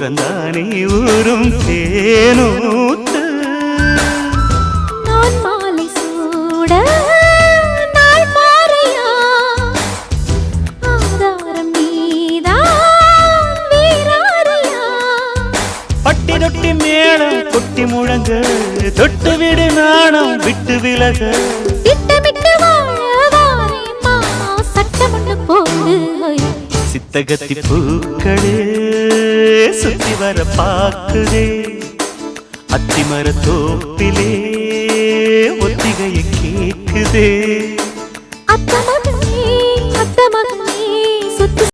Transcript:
ஓரந்தானே ஊரும் தேனூத்து நான் மாலை சூட நாள் பாறையா ஆதாரம் நீதான் வீராரியா பட்டி தொட்டி மேளம் கொட்டி முழங்க தொட்டு விடு நாணம் விட்டு விலக திட்டமிட்டு வாழவாரே மாமா சட்டமட்டு போடு சித்தகத்தி பூக்களே சுத்தி வர பாக்குதே அத்திமர தோப்பிலே ஒத்திகையை கேக்குதே அத்தம